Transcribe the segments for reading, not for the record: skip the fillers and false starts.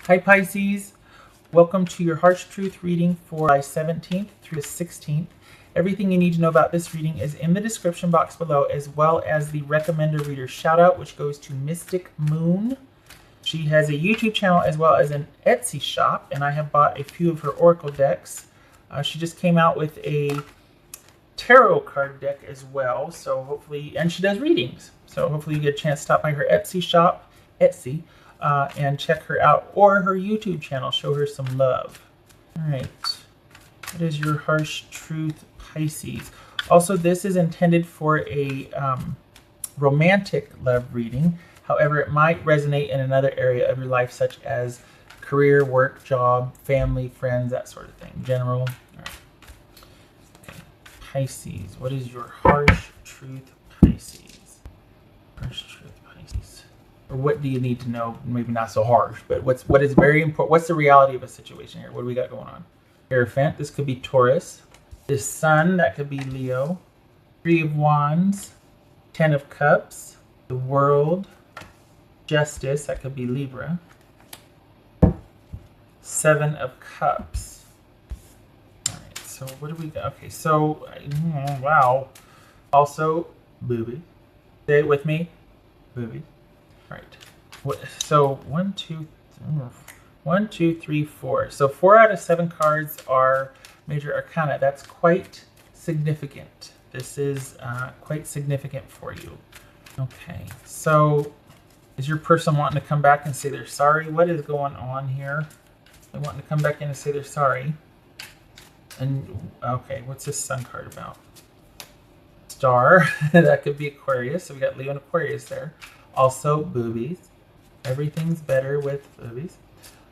Hi Pisces, welcome to your Harsh Truth reading for July 17th through the 16th. Everything you need to know about this reading is in the description box below, as well as the recommender reader shout out, which goes to Mystic Moon. She has a YouTube channel as well as an Etsy shop, and I have bought a few of her oracle decks. She just came out with a tarot card deck as well, so hopefully, and she does readings, so hopefully you get a chance to stop by her Etsy shop, and check her out, or her YouTube channel. Show her some love. All right, what is your Harsh Truth, Pisces? Also, this is intended for a romantic love reading. However, it might resonate in another area of your life, such as career, work, job, family, friends, that sort of thing. General. All right. Okay. Pisces, what is your Harsh Truth, Pisces? Harsh Truth, Pisces. Or what do you need to know? Maybe not so harsh, but what is very important? What's the reality of a situation here? What do we got going on? Hierophant, this could be Taurus. The Sun, that could be Leo. Three of Wands. 10 of Cups. The World. Justice, that could be Libra. 7 of Cups. All right, so what do we got? Okay, so, wow. Also, booby. Say it with me. Booby. Right. So 1, 2, 3, 4. So 4 out of 7 cards are major arcana. That's quite significant. This is quite significant for you. Okay. So is your person wanting to come back and say they're sorry? What is going on here? They wanting to come back in and say they're sorry. And okay, what's this Sun card about? Star. That could be Aquarius. So we got Leo and Aquarius there. Also, boobies. Everything's better with boobies.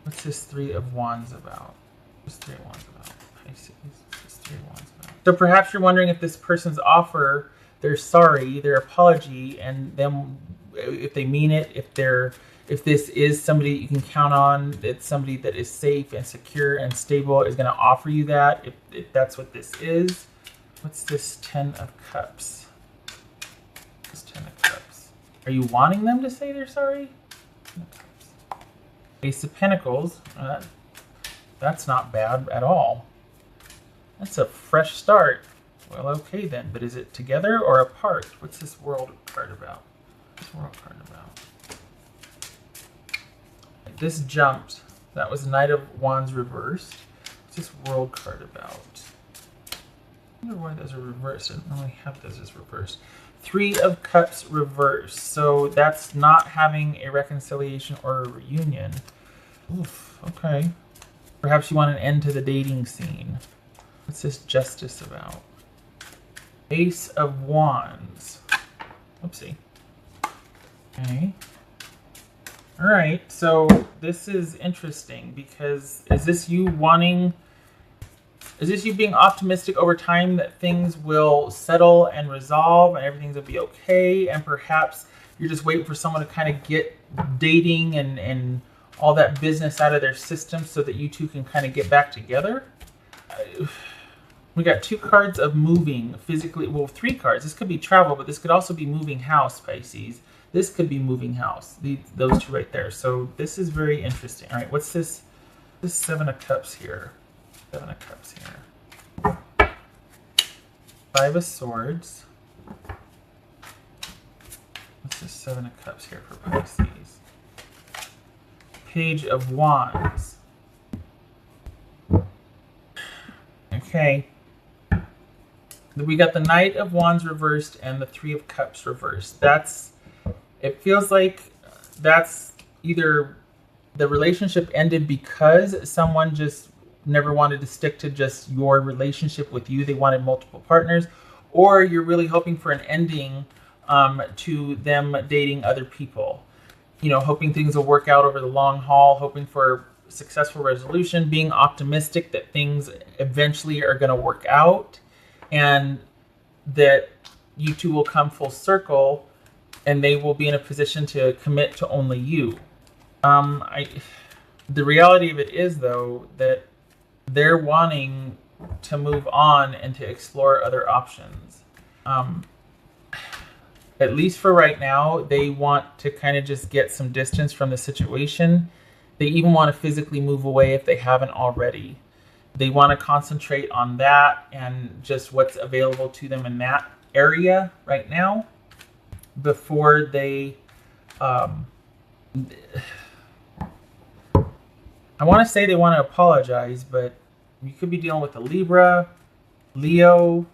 What's this 3 of Wands about? What's 3 of Wands about? Pisces. What's 3 of Wands about? So perhaps you're wondering if this person's offer, they're sorry, their apology, and them, if they mean it, if this is somebody you can count on, it's somebody that is safe and secure and stable, is going to offer you that, if that's what this is. What's this 10 of Cups? This 10 of Cups. Are you wanting them to say they're sorry? Ace of Pentacles. That's not bad at all. That's a fresh start. Well, okay then. But is it together or apart? What's this World card about? What's this World card about? This jumped. That was Knight of Wands reversed. What's this World card about? I wonder why those are reversed. I don't really have those as reversed. 3 of Cups reversed. So that's not having a reconciliation or a reunion. Oof, okay. Perhaps you want an end to the dating scene. What's this Justice about? Ace of Wands. Oopsie. Okay. Alright, so this is interesting because is this you being optimistic over time that things will settle and resolve and everything's going to be okay, and perhaps you're just waiting for someone to kind of get dating and all that business out of their system so that you two can kind of get back together? We got 2 cards of moving physically. Well, 3 cards. This could be travel, but this could also be moving house, Pisces. This could be moving house. Those 2 right there. So this is very interesting. All right, what's this? This 7 of Cups here. 7 of Cups here. 5 of Swords. What's this 7 of Cups here for Pisces? Page of Wands. Okay. We got the Knight of Wands reversed and the 3 of Cups reversed. It feels like that's either the relationship ended because someone just never wanted to stick to just your relationship with you. They wanted multiple partners, or you're really hoping for an ending to them dating other people. You know, hoping things will work out over the long haul, hoping for successful resolution, being optimistic that things eventually are going to work out and that you two will come full circle and they will be in a position to commit to only you. The reality of it is, though, that they're wanting to move on and to explore other options. At least for right now, they want to kind of just get some distance from the situation They even want to physically move away if they haven't already. They want to concentrate on that and just what's available to them in that area right now before they I want to say they want to apologize, but you could be dealing with a Libra, Leo,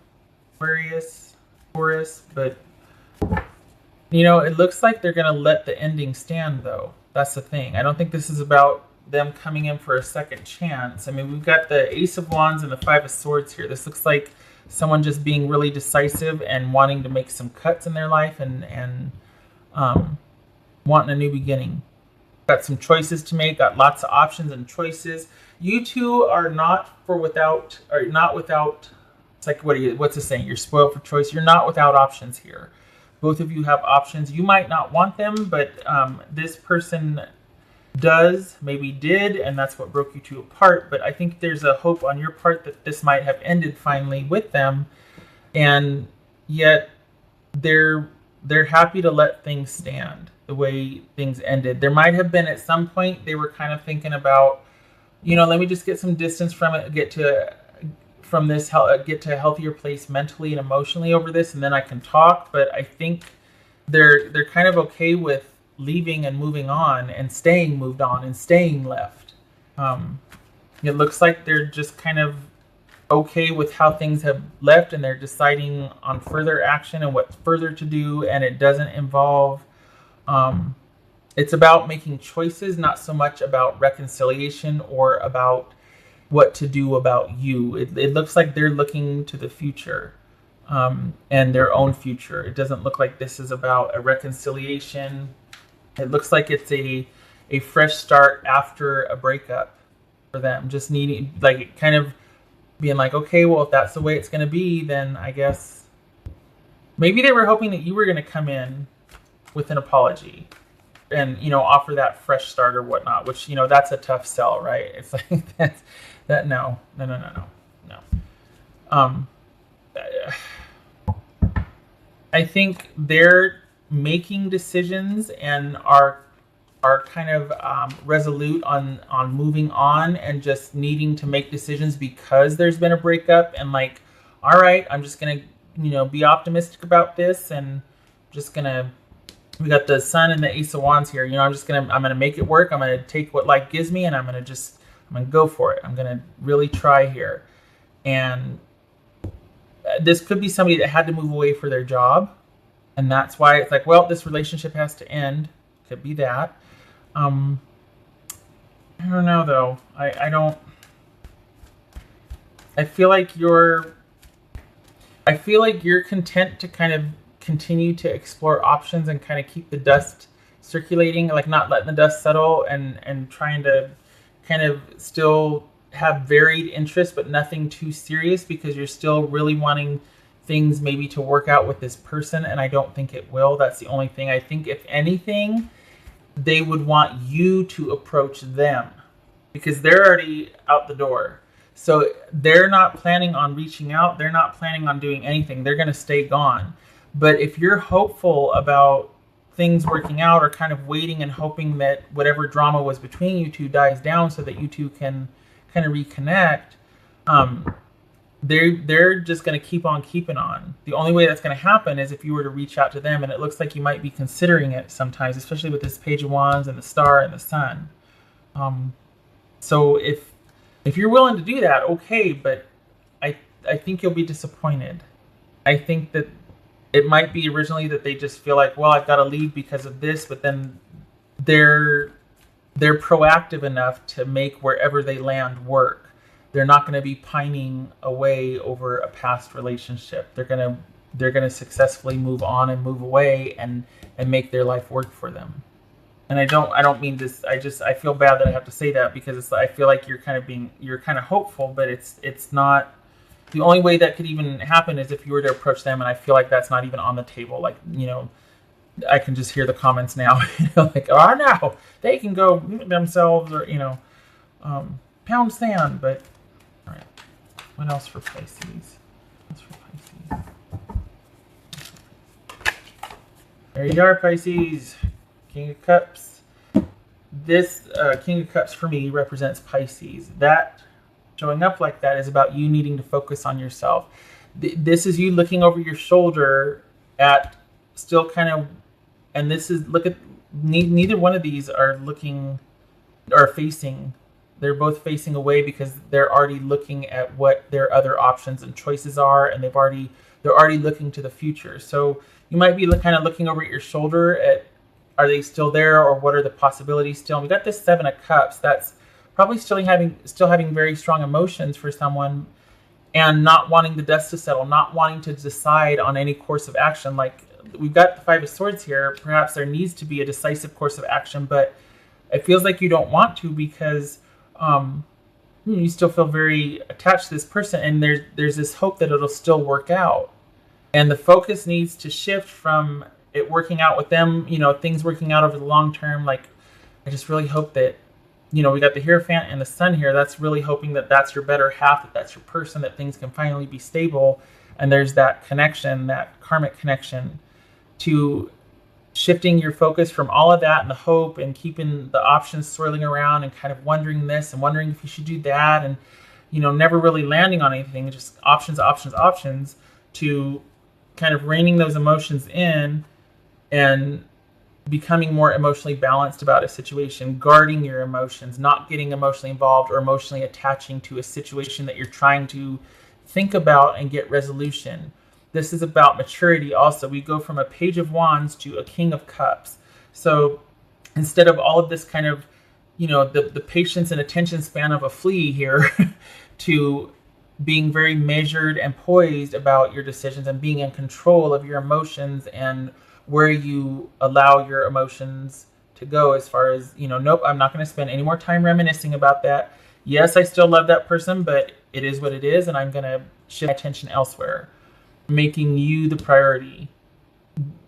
Aquarius, Taurus, but you know, it looks like they're going to let the ending stand, though. That's the thing. I don't think this is about them coming in for a second chance. I mean, we've got the Ace of Wands and the Five of Swords here. This looks like someone just being really decisive and wanting to make some cuts in their life and wanting a new beginning. Got some choices to make. Got lots of options and choices. You two are not without. It's like what's the saying? You're spoiled for choice. You're not without options here. Both of you have options. You might not want them, but this person does, maybe did, and that's what broke you two apart. But I think there's a hope on your part that this might have ended finally with them, and yet they're happy to let things stand the way things ended. There might have been at some point they were kind of thinking about, you know, let me just get some distance from it, get to a healthier place mentally and emotionally over this, and then I can talk. But I think they're kind of okay with leaving and moving on and staying moved on and staying left. It looks like they're just kind of okay with how things have left, and they're deciding on further action and what further to do, and it doesn't involve it's about making choices, not so much about reconciliation or about what to do about you. It looks like they're looking to the future and their own future. It doesn't look like this is about a reconciliation. It looks like it's a fresh start after a breakup for them. Just needing, like, kind of being like, okay, well, if that's the way it's going to be, then I guess maybe they were hoping that you were going to come in with an apology and, you know, offer that fresh start or whatnot, which, you know, that's a tough sell, right? It's like, no. I think they're making decisions and are kind of resolute on moving on and just needing to make decisions because there's been a breakup, and like, all right, I'm just gonna, you know, be optimistic about this, and just gonna, we got the Sun and the Ace of Wands here, you know, I'm gonna make it work. I'm gonna take what life gives me, and I'm gonna go for it. I'm gonna really try here. And this could be somebody that had to move away for their job, and that's why it's like, well, this relationship has to end. Could be that. I don't know though. I feel like you're content to kind of continue to explore options and kind of keep the dust circulating, like not letting the dust settle, and trying to kind of still have varied interests, but nothing too serious, because you're still really wanting things maybe to work out with this person, and I don't think it will. That's the only thing. I think if anything, they would want you to approach them, because they're already out the door. So they're not planning on reaching out. They're not planning on doing anything. They're going to stay gone. But if you're hopeful about things working out, or kind of waiting and hoping that whatever drama was between you two dies down so that you two can kind of reconnect, they're just going to keep on keeping on. The only way that's going to happen is if you were to reach out to them, and it looks like you might be considering it sometimes, especially with this Page of Wands and the Star and the Sun. So if you're willing to do that, okay, but I think you'll be disappointed. I think that it might be originally that they just feel like, well, I've got to leave because of this, but then they're proactive enough to make wherever they land work. They're not going to be pining away over a past relationship. They're going to successfully move on and move away and make their life work for them. And I don't mean this. I feel bad that I have to say that, because I feel like you're kind of hopeful, but it's not. The only way that could even happen is if you were to approach them, and I feel like that's not even on the table. Like, you know, I can just hear the comments now, you know, like, oh no, they can go themselves, or, you know, pound sand. But all right, what else for Pisces? There you are, Pisces. King of Cups. this King of Cups for me represents Pisces. That showing up like that is about you needing to focus on yourself. This is you looking over your shoulder at still kind of, and this is, look at, neither one of these are looking or facing. They're both facing away because they're already looking at what their other options and choices are, and they're already looking to the future. So you might be kind of looking over at your shoulder at, are they still there, or what are the possibilities still? And we got this Seven of Cups. That's probably still having very strong emotions for someone, and not wanting the dust to settle, not wanting to decide on any course of action. Like, we've got the Five of Swords here. Perhaps there needs to be a decisive course of action, but it feels like you don't want to because you still feel very attached to this person, and there's this hope that it'll still work out. And the focus needs to shift from it working out with them, things working out over the long term. Like, I just really hope that, we got the Hierophant and the Sun here. That's really hoping that that's your better half, that that's your person, that things can finally be stable. And there's that connection, that karmic connection, to shifting your focus from all of that and the hope and keeping the options swirling around and kind of wondering this and wondering if you should do that, and never really landing on anything, just options, to kind of reining those emotions in and becoming more emotionally balanced about a situation, guarding your emotions, not getting emotionally involved or emotionally attaching to a situation that you're trying to think about and get resolution. This is about maturity also. We go from a Page of Wands to a King of Cups. So instead of all of this kind of, the patience and attention span of a flea here, to being very measured and poised about your decisions and being in control of your emotions and where you allow your emotions to go, as far as, nope, I'm not going to spend any more time reminiscing about that. Yes, I still love that person, but it is what it is, and I'm going to shift my attention elsewhere. Making you the priority,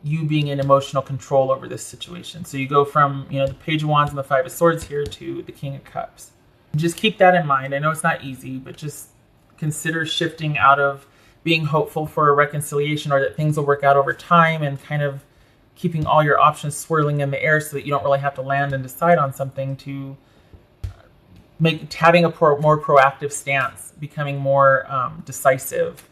you being in emotional control over this situation. So you go from, the Page of Wands and the Five of Swords here to the King of Cups. Just keep that in mind. I know it's not easy, but just consider shifting out of being hopeful for a reconciliation or that things will work out over time, and kind of keeping all your options swirling in the air so that you don't really have to land and decide on something, to having a more proactive stance, becoming more decisive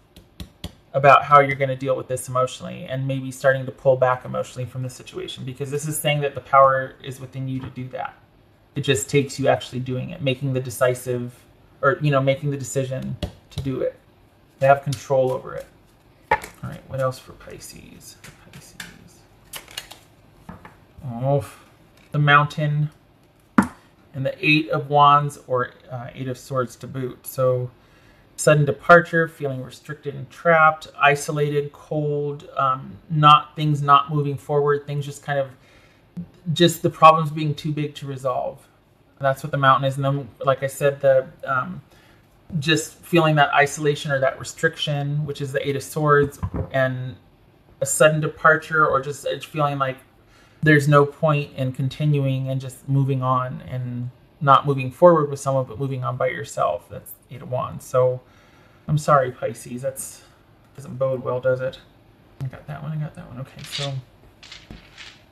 about how you're going to deal with this emotionally, and maybe starting to pull back emotionally from the situation, because this is saying that the power is within you to do that. It just takes you actually doing it, making the decisive, or making the decision to do it, to have control over it. All right, what else for Pisces? Oh, the Mountain and the Eight of Wands, or Eight of Swords to boot. So sudden departure, feeling restricted and trapped, isolated, cold, things not moving forward, things just kind of, just the problems being too big to resolve. And that's what the Mountain is. And then, like I said, the just feeling that isolation or that restriction, which is the Eight of Swords, and a sudden departure, or just feeling like there's no point in continuing and just moving on and not moving forward with someone, but moving on by yourself. That's Eight of Wands. So I'm sorry, Pisces. That doesn't bode well, does it? I got that one. Okay, so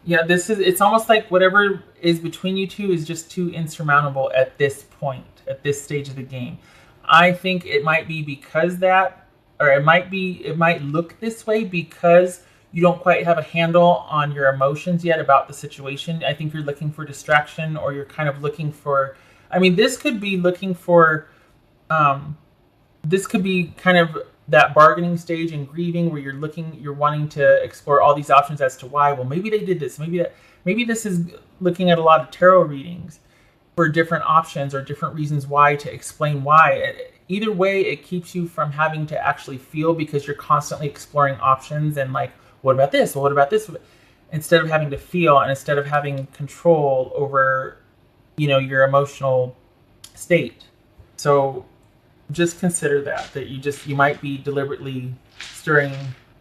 yeah, it's almost like whatever is between you two is just too insurmountable at this point, at this stage of the game. I think it might be because it might look this way because you don't quite have a handle on your emotions yet about the situation. I think you're looking for distraction, or you're kind of looking for, this could be looking for, this could be kind of that bargaining stage and grieving, where you're wanting to explore all these options as to why. Well, maybe they did this. Maybe this is looking at a lot of tarot readings for different options or different reasons why, to explain why. Either way, it keeps you from having to actually feel, because you're constantly exploring options and like, what about this? Well, what about this? Instead of having to feel, and instead of having control over, your emotional state. So just consider that you might be deliberately stirring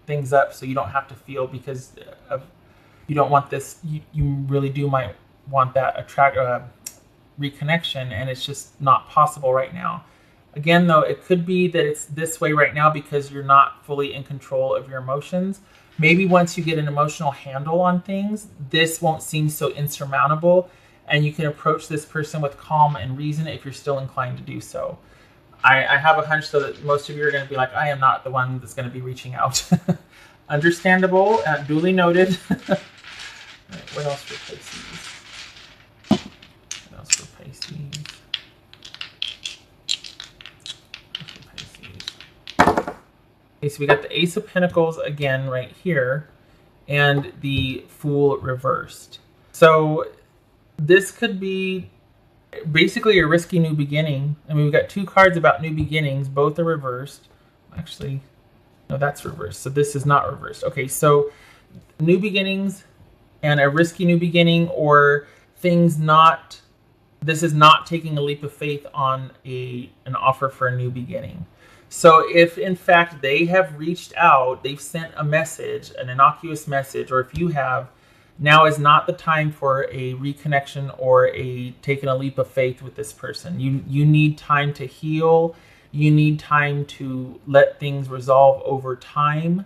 things up so you don't have to feel, because you don't want this. You really might want that reconnection, and it's just not possible right now. Again, though, it could be that it's this way right now because you're not fully in control of your emotions. Maybe once you get an emotional handle on things, this won't seem so insurmountable, and you can approach this person with calm and reason if you're still inclined to do so. I have a hunch, though, that most of you are going to be like, I am not the one that's going to be reaching out. Understandable, duly noted. Right, what else for Pisces? What else for Pisces? Okay, so we got the Ace of Pentacles again right here, and the Fool reversed. So this could be basically a risky new beginning. I mean, we've got two cards about new beginnings. Both are reversed. Actually, no, that's reversed. So this is not reversed. Okay, so new beginnings and a risky new beginning, or things not... This is not taking a leap of faith on an offer for a new beginning. So if, in fact, they have reached out, they've sent a message, an innocuous message, or if you have, now is not the time for a reconnection or taking a leap of faith with this person. You need time to heal. You need time to let things resolve over time.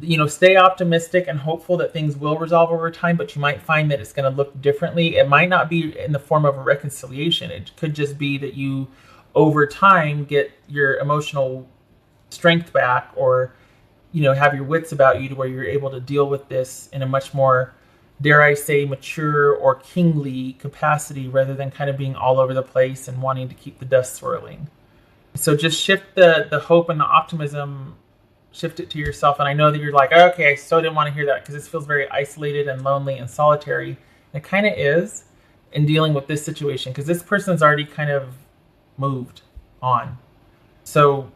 You know, stay optimistic and hopeful that things will resolve over time, but you might find that it's going to look differently. It might not be in the form of a reconciliation. It could just be that you, over time, get your emotional strength back, or, you know, have your wits about you to where you're able to deal with this in a much more, dare I say, mature or kingly capacity, rather than kind of being all over the place and wanting to keep the dust swirling. So just shift the hope and the optimism, shift it to yourself. And I know that you're like, okay, I so didn't want to hear that, because this feels very isolated and lonely and solitary. And it kind of is in dealing with this situation, because this person's already kind of moved on. So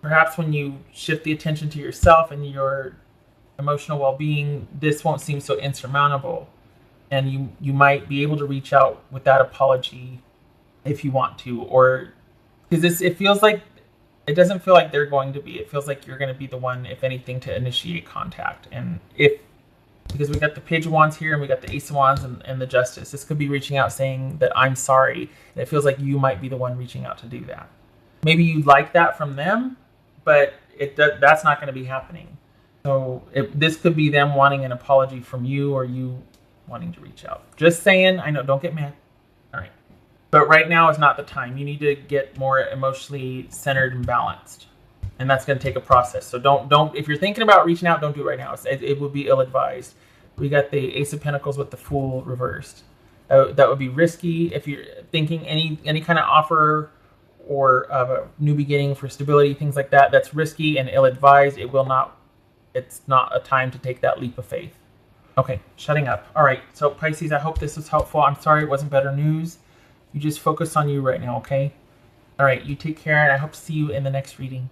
perhaps when you shift the attention to yourself and your emotional well-being, this won't seem so insurmountable, and you might be able to reach out with that apology if you want to, or because it feels like, it doesn't feel like they're going to be, it feels like you're going to be the one, if anything, to initiate contact. And because we got the Page of Wands here, and we got the Ace of Wands and the Justice, this could be reaching out saying that I'm sorry, and it feels like you might be the one reaching out to do that. Maybe you'd like that from them, but that's not going to be happening. So this could be them wanting an apology from you, or you wanting to reach out. Just saying, I know, don't get mad. All right. But right now is not the time. You need to get more emotionally centered and balanced. And that's going to take a process. So don't if you're thinking about reaching out, don't do it right now. It would be ill-advised. We got the Ace of Pentacles with the Fool reversed. That would be risky. If you're thinking any kind of offer or of a new beginning for stability, things like that, that's risky and ill-advised. It's not a time to take that leap of faith. Okay, shutting up. All right, so Pisces, I hope this was helpful. I'm sorry it wasn't better news. You just focus on you right now, okay? All right, you take care, and I hope to see you in the next reading.